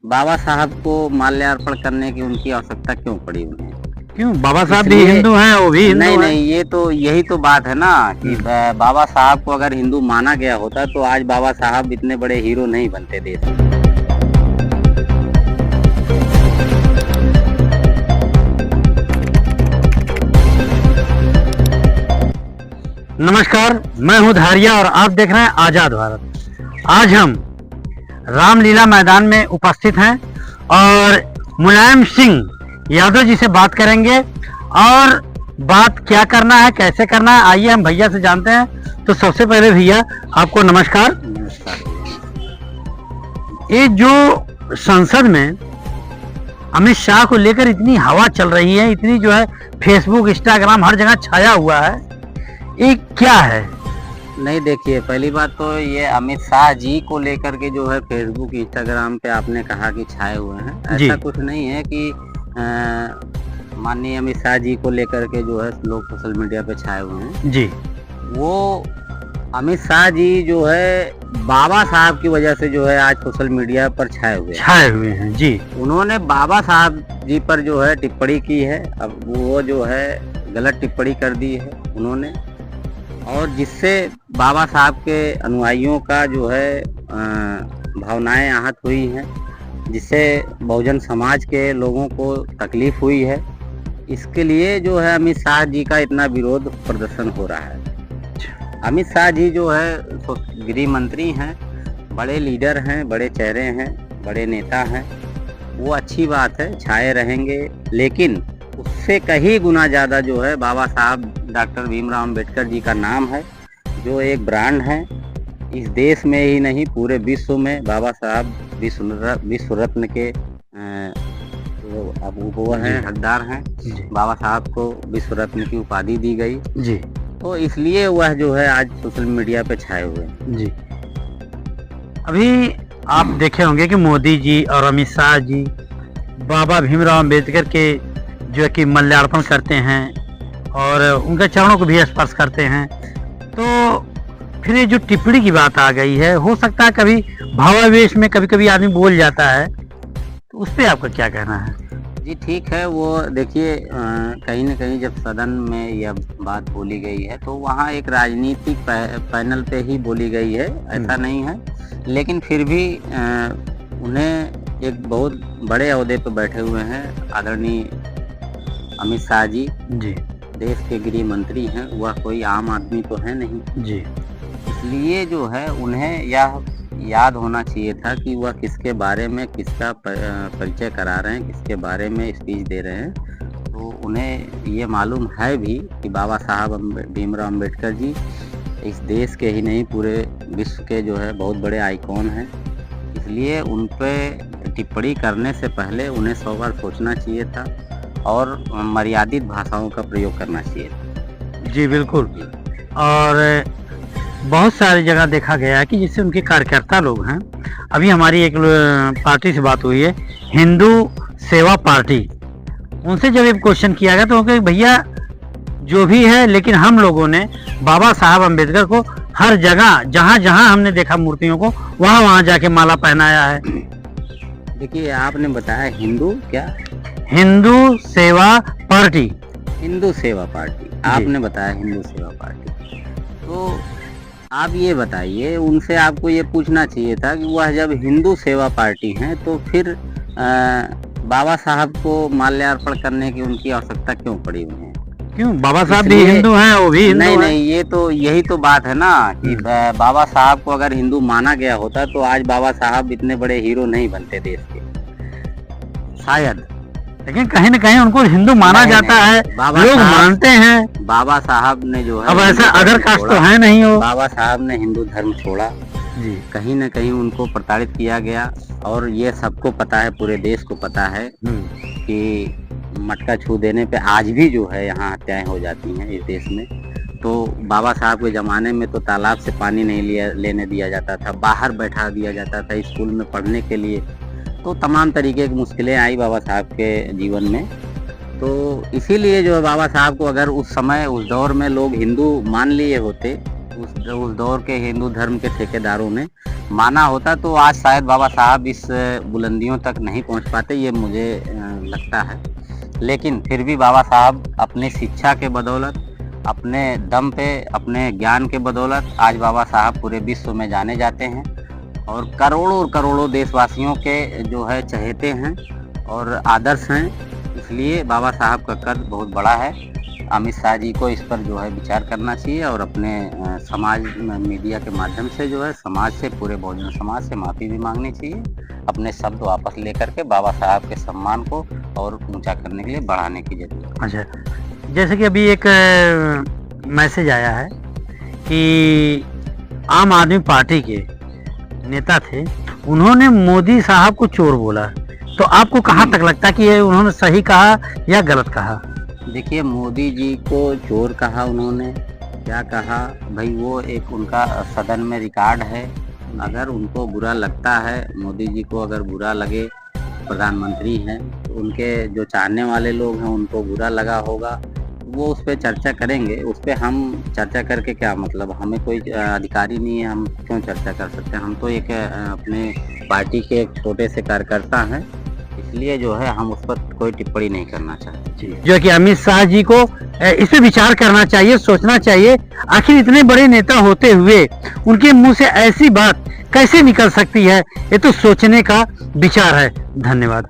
बाबा साहब को माल्यार्पण करने की उनकी आवश्यकता क्यों पड़ी उन्हें? क्यों? बाबा साहब भी इसलिए हिंदू हैं, वो भी हिंदू नहीं हैं। नहीं, ये तो यही तो बात है ना कि बाबा साहब को अगर हिंदू माना गया होता तो आज बाबा साहब इतने बड़े हीरो नहीं बनते देश में। नमस्कार, मैं हूं धारिया और आप देख रहे हैं आजाद भारत। आज हम रामलीला मैदान में उपस्थित हैं और मुलायम सिंह यादव जी से बात करेंगे और बात क्या करना है, कैसे करना है, आइए हम भैया से जानते हैं। तो सबसे पहले भैया आपको नमस्कार। ये जो संसद में अमित शाह को लेकर इतनी हवा चल रही है, इतनी जो है फेसबुक इंस्टाग्राम हर जगह छाया हुआ है, ये क्या है? नहीं देखिए, पहली बात तो ये अमित शाह जी को लेकर के जो है फेसबुक इंस्टाग्राम पे आपने कहा कि छाए हुए हैं, ऐसा कुछ नहीं है कि माननीय अमित शाह जी को लेकर के जो है लोग सोशल मीडिया पे छाए हुए हैं जी। वो अमित शाह जी जो है बाबा साहब की वजह से जो है आज सोशल मीडिया पर छाए हुए हैं जी। उन्होंने बाबा साहब जी पर जो है टिप्पणी की है, अब वो जो है गलत टिप्पणी कर दी है उन्होंने, और जिससे बाबा साहब के अनुयायियों का जो है भावनाएं आहत हुई हैं, जिससे बहुजन समाज के लोगों को तकलीफ हुई है। इसके लिए जो है अमित शाह जी का इतना विरोध प्रदर्शन हो रहा है। अमित शाह जी जो है गृह मंत्री हैं, बड़े लीडर हैं, बड़े चेहरे हैं, बड़े नेता हैं, वो अच्छी बात है, छाए रहेंगे, लेकिन उससे कहीं गुना ज़्यादा जो है बाबा साहब डॉक्टर भीमराव अंबेडकर जी का नाम है, जो एक ब्रांड है। इस देश में ही नहीं पूरे विश्व में बाबा साहब विश्व रत्न के अब वो हैं, हकदार हैं। बाबा साहब को विश्व रत्न की उपाधि दी गई जी। तो इसलिए वह जो है आज सोशल मीडिया पे छाए हुए हैं जी। अभी आप देखे होंगे कि मोदी जी और अमित शाह जी बाबा भीमराव अंबेडकर के जो है कि माल्यार्पण करते हैं और उनके चरणों को भी स्पर्श करते हैं। तो फिर ये जो टिप्पणी की बात आ गई है, हो सकता है कभी भावावेश में कभी कभी आदमी बोल जाता है, तो उस पर आपका क्या कहना है? जी ठीक है, वो देखिए कहीं न कहीं जब सदन में यह बात बोली गई है तो वहाँ एक राजनीतिक पैनल पे ही बोली गई है, ऐसा नहीं है, लेकिन फिर भी उन्हें एक बहुत बड़े ओहदे पे बैठे हुए हैं आदरणीय अमित शाह जी, देश के गृह मंत्री हैं, वह कोई आम आदमी तो है नहीं जी। इसलिए जो है उन्हें यह याद होना चाहिए था कि वह किसके बारे में किसका परिचय करा रहे हैं, किसके बारे में स्पीच दे रहे हैं। तो उन्हें ये मालूम है भी कि बाबा साहब भीमराव अंबेडकर जी इस देश के ही नहीं पूरे विश्व के जो है बहुत बड़े आइकॉन हैं, इसलिए उन पर टिप्पणी करने से पहले उन्हें 100 बार सोचना चाहिए था और मर्यादित भाषाओं का प्रयोग करना चाहिए था। जी बिल्कुल। और बहुत सारी जगह देखा गया है कि जिससे उनके कार्यकर्ता लोग हैं, अभी हमारी एक पार्टी से बात हुई है, हिंदू सेवा पार्टी, उनसे जब एक क्वेश्चन किया गया तो उनके भैया जो भी है, लेकिन हम लोगों ने बाबा साहब अम्बेडकर को हर जगह जहाँ जहाँ हमने देखा मूर्तियों को वहाँ वहाँ जाके माला पहनाया है। देखिए आपने बताया हिंदू क्या? हिंदू सेवा पार्टी। हिंदू सेवा पार्टी आपने बताया, हिंदू सेवा पार्टी। तो आप ये बताइए, उनसे आपको ये पूछना चाहिए था कि वह जब हिंदू सेवा पार्टी हैं तो फिर बाबा साहब को माल्यार्पण करने की उनकी आवश्यकता क्यों पड़ी उन्हें? क्यों? बाबा साहब भी हिंदू हैं, वो भी हिंदू नहीं नहीं, ये तो यही तो बात है ना कि बाबा साहब को अगर हिंदू माना गया होता तो आज बाबा साहब इतने बड़े हीरो नहीं बनते देश के, शायद। लेकिन कहीं न कहीं उनको हिंदू माना जाता है, लोग मानते हैं। बाबा साहब ने जो है, अब ऐसा अदर कास्ट तो है नहीं हो, बाबा साहब ने हिंदू धर्म छोड़ा जी, कहीं न कहीं उनको प्रताड़ित किया गया और ये सबको पता है, पूरे देश को पता है कि मटका छू देने पे आज भी जो है यहाँ हत्याएं हो जाती हैं इस देश में। तो बाबा साहब के ज़माने में तो तालाब से पानी नहीं लेने दिया जाता था, बाहर बैठा दिया जाता था स्कूल में पढ़ने के लिए, तो तमाम तरीके की मुश्किलें आई बाबा साहब के जीवन में। तो इसीलिए जो है बाबा साहब को अगर उस समय उस दौर में लोग हिंदू मान लिए होते, उस दौर के हिंदू धर्म के ठेकेदारों ने, माना होता तो आज शायद बाबा साहब इस बुलंदियों तक नहीं पहुंच पाते, ये मुझे लगता है। लेकिन फिर भी बाबा साहब अपनी शिक्षा के बदौलत, अपने दम पे, अपने ज्ञान के बदौलत आज बाबा साहब पूरे विश्व में जाने जाते हैं और करोड़ों करोड़ों देशवासियों के जो है चहेते हैं और आदर्श हैं। इसलिए बाबा साहब का कद बहुत बड़ा है। अमित शाह जी को इस पर जो है विचार करना चाहिए और अपने समाज मीडिया के माध्यम से जो है समाज से, पूरे बहुजन समाज से माफ़ी भी मांगनी चाहिए। अपने शब्द वापस लेकर के बाबा साहब के सम्मान को और ऊंचा करने के लिए बढ़ाने की जरूरत है। अच्छा, जैसे कि अभी एक मैसेज आया है कि आम आदमी पार्टी के नेता थे, उन्होंने मोदी साहब को चोर बोला, तो आपको कहाँ तक लगता है कि ये उन्होंने सही कहा या गलत कहा? देखिए, मोदी जी को चोर कहा उन्होंने, क्या कहा भाई, वो एक उनका सदन में रिकॉर्ड है। अगर उनको बुरा लगता है, मोदी जी को अगर बुरा लगे, प्रधानमंत्री हैं तो उनके जो चाहने वाले लोग हैं उनको बुरा लगा होगा, वो उस पर चर्चा करेंगे। उस पर हम चर्चा करके क्या मतलब, हमें कोई अधिकारी नहीं है, हम क्यों चर्चा कर सकते हैं? हम तो एक अपने पार्टी के एक छोटे से कार्यकर्ता हैं, इसलिए जो है हम उस पर कोई टिप्पणी नहीं करना चाहते। जो है कि अमित शाह जी को इस पे विचार करना चाहिए, सोचना चाहिए, आखिर इतने बड़े नेता होते हुए उनके मुंह से ऐसी बात कैसे निकल सकती है, ये तो सोचने का विचार है। धन्यवाद।